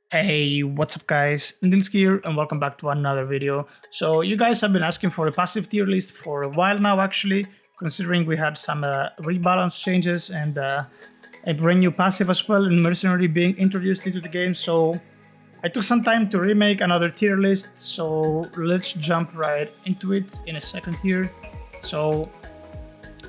Hey, what's up guys? Nils here and welcome back to another video. So you guys have been asking for a passive tier list for a while now actually, considering we had some rebalance changes and a brand new passive as well in Mercenary being introduced into the game. So I took some time to remake another tier list, so let's jump right into it in a second here. So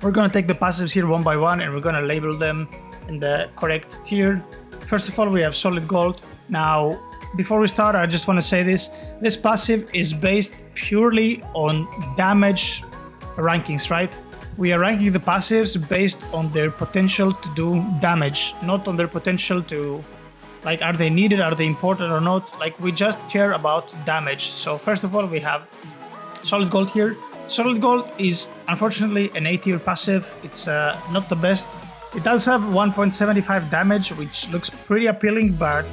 we're gonna take the passives here one by one and we're gonna label them in the correct tier. First of all, we have solid gold. Now, before we start, I just want to say this passive is based purely on damage rankings, right? We are ranking the passives based on their potential to do damage, not on their potential to, like, are they needed, are they important or not? Like, we just care about damage. So first of all, we have solid gold here. Solid gold is unfortunately an A tier passive. It's not the best. It does have 1.75 damage, which looks pretty appealing, but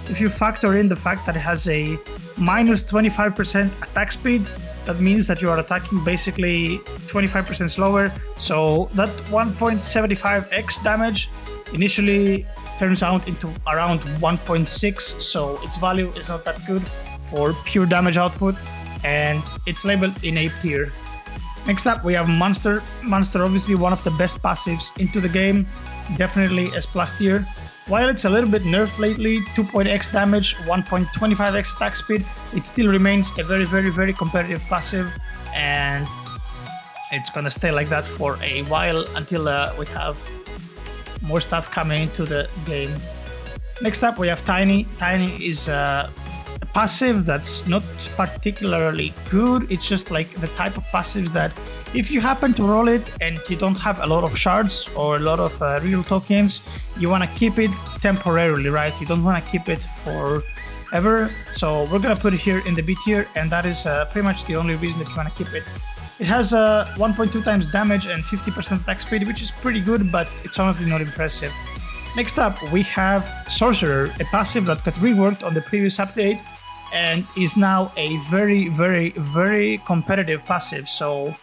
if you factor in the fact that it has a minus 25% attack speed, that means that you are attacking basically 25% slower. So that 1.75x damage initially turns out into around 1.6, so its value is not that good for pure damage output, and it's labeled in A tier. Next up, we have Monster. Monster, obviously one of the best passives into the game, definitely S+ tier. While it's a little bit nerfed lately, 2.x damage, 1.25x attack speed, it still remains a very competitive passive, and it's gonna stay like that for a while until we have more stuff coming into the game. Next up, we have Tiny. Tiny is a passive that's not particularly good. It's just like the type of passives that if you happen to roll it and you don't have a lot of shards or a lot of real tokens, you want to keep it temporarily, right? You don't want to keep it forever. So we're gonna put it here in the B tier, and that is pretty much the only reason that you want to keep it. It has 1.2 times damage and 50% attack speed, which is pretty good, but it's honestly not impressive. Next up, we have Sorcerer, a passive that got reworked on the previous update and is now a very competitive passive. So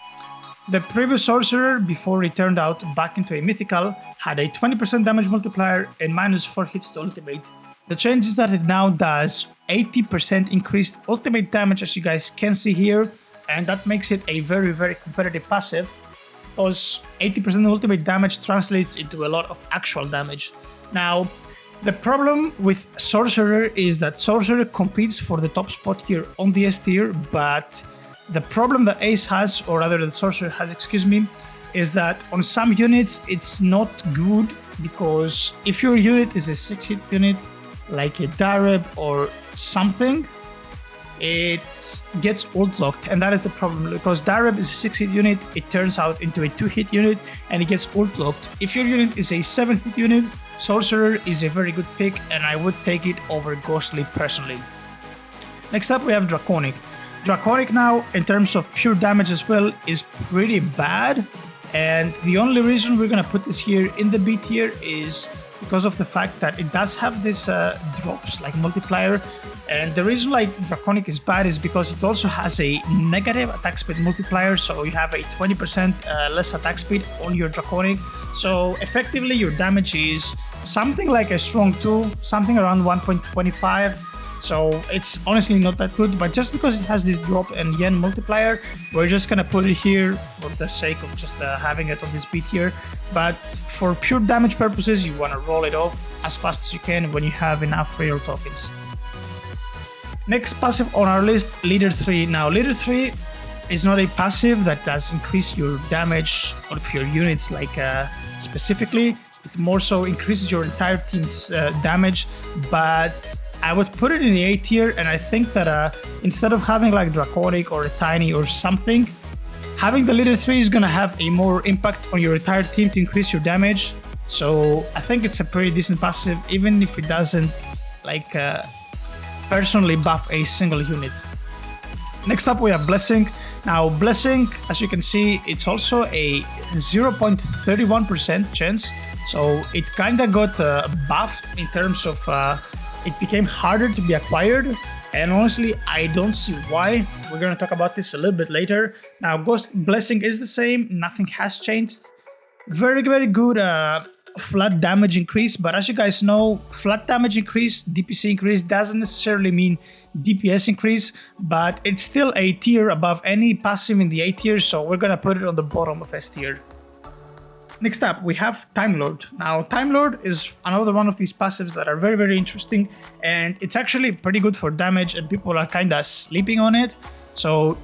the previous Sorcerer, before it turned out back into a mythical, had a 20% damage multiplier and minus 4 hits to ultimate. The change is that it now does 80% increased ultimate damage, as you guys can see here, and that makes it a very competitive passive, because 80% ultimate damage translates into a lot of actual damage. Now, the problem with Sorcerer is that Sorcerer competes for the top spot here on the S tier, but the problem that Ace has, or rather that Sorcerer has, excuse me, is that on some units it's not good, because if your unit is a 6-hit unit, like a Dareb or something, it gets ult locked, and that is the problem, because Dareb is a 6-hit unit, it turns out into a 2-hit unit and it gets ult locked. If your unit is a 7-hit unit, Sorcerer is a very good pick, and I would take it over Ghostly personally. Next up, we have Draconic. Draconic now, in terms of pure damage as well, is pretty bad, and the only reason we're gonna put this here in the B tier is because of the fact that it does have this drops like multiplier. And the reason like Draconic is bad is because it also has a negative attack speed multiplier, so you have a 20% less attack speed on your Draconic. So effectively your damage is something like a strong 2, something around 1.25. So it's honestly not that good, but just because it has this drop and yen multiplier, we're just gonna put it here for the sake of just having it on this B tier. But for pure damage purposes, you wanna roll it off as fast as you can when you have enough real tokens. Next passive on our list, Leader 3. Now, Leader 3 is not a passive that does increase your damage of your units, like specifically. It more so increases your entire team's damage, but I would put it in the A tier, and I think that instead of having like Draconic or a Tiny or something, having the Leader 3 is gonna have a more impact on your entire team to increase your damage. So I think it's a pretty decent passive, even if it doesn't like personally buff a single unit. Next up, we have Blessing. Now, Blessing, as you can see, it's also a 0.31% chance, so it kinda got buffed in terms of it became harder to be acquired, and honestly, I don't see why. We're gonna talk about this a little bit later. Now, Ghost Blessing is the same, nothing has changed. Very good flat damage increase, but as you guys know, flat damage increase, DPC increase doesn't necessarily mean DPS increase, but it's still a tier above any passive in the A tier, so we're gonna put it on the bottom of S tier. Next up, we have Time Lord. Now, Time Lord is another one of these passives that are very, very interesting, and it's actually pretty good for damage, and people are kind of sleeping on it. So,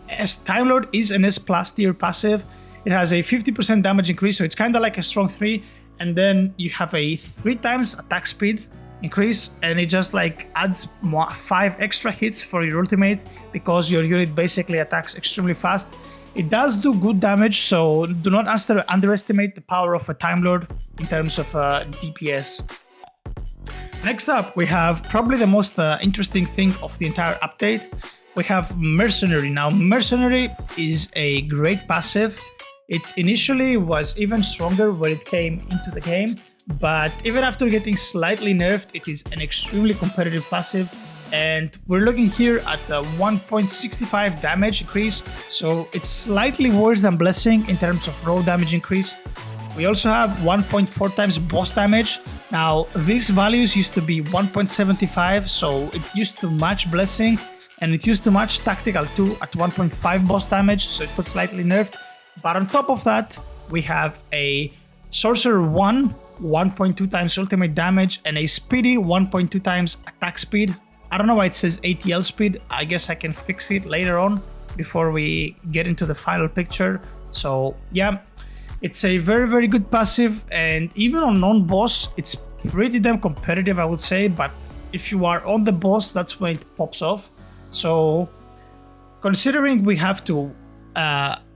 as Time Lord is an S+ tier passive, it has a 50% damage increase, so it's kind of like a strong 3, and then you have a 3 times attack speed increase, and it just like adds 5 extra hits for your ultimate because your unit basically attacks extremely fast. It does do good damage, so do not underestimate the power of a Time Lord in terms of DPS. Next up, we have probably the most interesting thing of the entire update. We have Mercenary. Now, Mercenary is a great passive. It initially was even stronger when it came into the game, but even after getting slightly nerfed, it is an extremely competitive passive. And we're looking here at the 1.65 damage increase, so it's slightly worse than Blessing in terms of raw damage increase. We also have 1.4 times boss damage. Now, these values used to be 1.75, so it used to match Blessing, and it used to match Tactical 2 at 1.5 boss damage, so it was slightly nerfed. But on top of that, we have a Sorcerer 1, 1.2 times ultimate damage, and a Speedy 1.2 times attack speed. I don't know why it says ATL speed. I guess I can fix it later on before we get into the final picture. So yeah, it's a very, very good passive, and even on non-boss, it's pretty damn competitive, I would say. But if you are on the boss, that's when it pops off. So considering we have to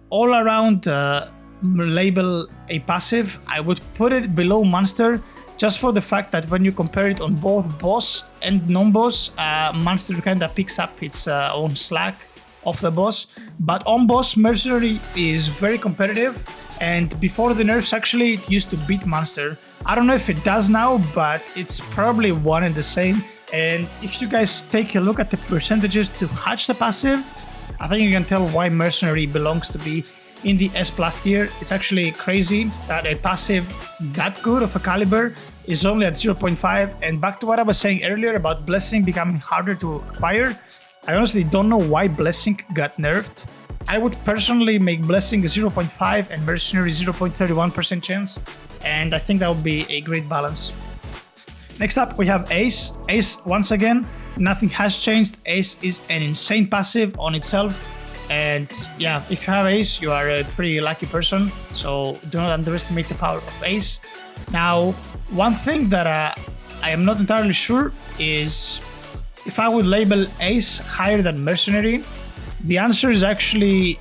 all around label a passive, I would put it below Monster, just for the fact that when you compare it on both boss and non-boss, Monster kind of picks up its own slack of the boss. But on boss, Mercenary is very competitive, and before the nerfs actually it used to beat Monster. I don't know if it does now, but it's probably one and the same. And if you guys take a look at the percentages to hatch the passive, I think you can tell why Mercenary belongs to be in the S+ tier. It's actually crazy that a passive that good of a caliber is only at 0.5. And back to what I was saying earlier about Blessing becoming harder to acquire, I honestly don't know why Blessing got nerfed. I would personally make Blessing 0.5 and Mercenary 0.31% chance, and I think that would be a great balance. Next up, we have Ace. Ace, once again, nothing has changed. Ace is an insane passive on itself. And yeah, if you have Ace, you are a pretty lucky person, so do not underestimate the power of Ace. Now, one thing that I am not entirely sure is if I would label Ace higher than Mercenary. The answer is actually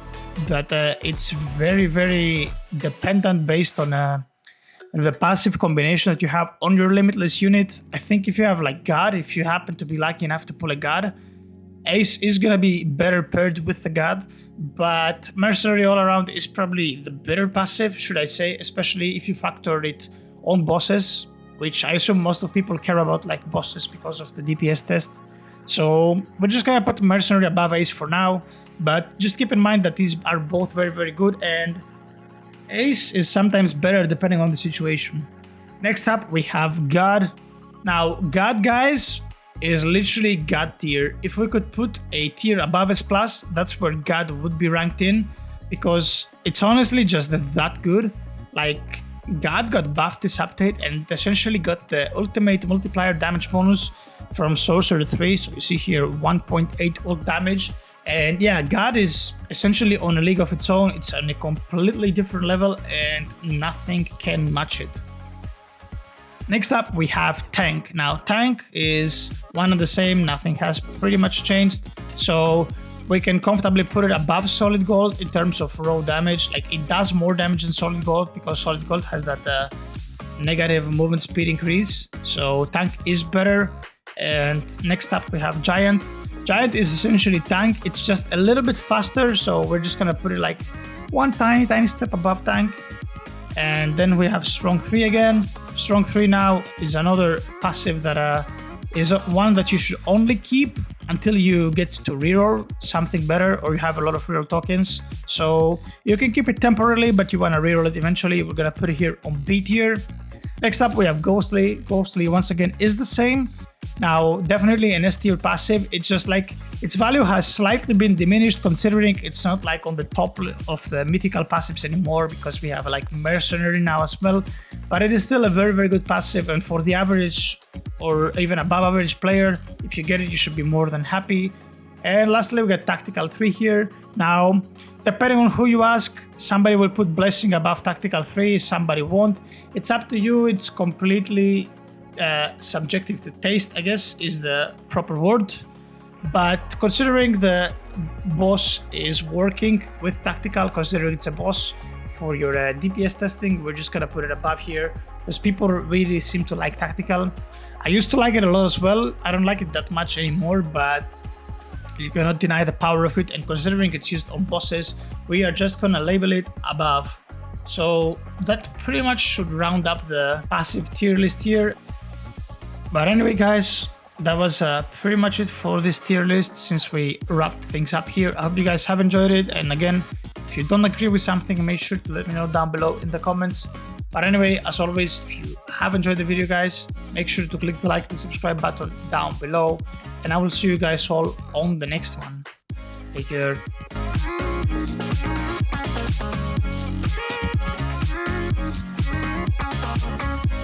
that it's very, very dependent based on the passive combination that you have on your Limitless unit. I think if you have like God, if you happen to be lucky enough to pull a God, Ace is gonna be better paired with the God, but Mercenary all around is probably the better passive, should I say, especially if you factor it on bosses, which I assume most of people care about like bosses because of the DPS test. So we're just gonna put Mercenary above Ace for now, but just keep in mind that these are both very, very good, and Ace is sometimes better depending on the situation. Next up, we have God. Now, God, guys, is literally God tier. If we could put a tier above S+, that's where God would be ranked in, because it's honestly just that good. Like, God got buffed this update and essentially got the ultimate multiplier damage bonus from Sorcerer 3. So you see here 1.8 ult damage. And yeah, God is essentially on a league of its own. It's on a completely different level and nothing can match it. Next up, we have Tank. Now, Tank is one and the same. Nothing has pretty much changed. So we can comfortably put it above Solid Gold in terms of raw damage. Like, it does more damage than Solid Gold because Solid Gold has that negative movement speed increase. So Tank is better. And next up, we have Giant. Giant is essentially Tank. It's just a little bit faster. So we're just going to put it like one tiny step above Tank. And then we have Strong 3 again. Strong 3 now is another passive that is one that you should only keep until you get to reroll something better or you have a lot of reroll tokens. So you can keep it temporarily, but you want to reroll it eventually. We're going to put it here on B tier. Next up, we have Ghostly. Ghostly, once again, is the same. Now, definitely an S tier passive. It's just like its value has slightly been diminished considering it's not like on the top of the mythical passives anymore because we have like Mercenary now as well. But it is still a very, very good passive, and for the average or even above average player, if you get it, you should be more than happy. And lastly, we got Tactical 3 here. Now, depending on who you ask, somebody will put Blessing above Tactical 3, somebody won't. It's up to you. It's completely subjective to taste, I guess, is the proper word. But considering the boss is working with Tactical, considering it's a boss for your DPS testing, we're just gonna put it above here because people really seem to like Tactical. I used to like it a lot as well. I don't like it that much anymore, but you cannot deny the power of it, and considering it's used on bosses, we are just gonna label it above. So that pretty much should round up the passive tier list here. But anyway, guys, that was pretty much it for this tier list since we wrapped things up here. I hope you guys have enjoyed it, and again, if you don't agree with something, make sure to let me know down below in the comments. But anyway, as always, if you have enjoyed the video, guys, make sure to click the like and subscribe button down below, and I will see you guys all on the next one. Take care.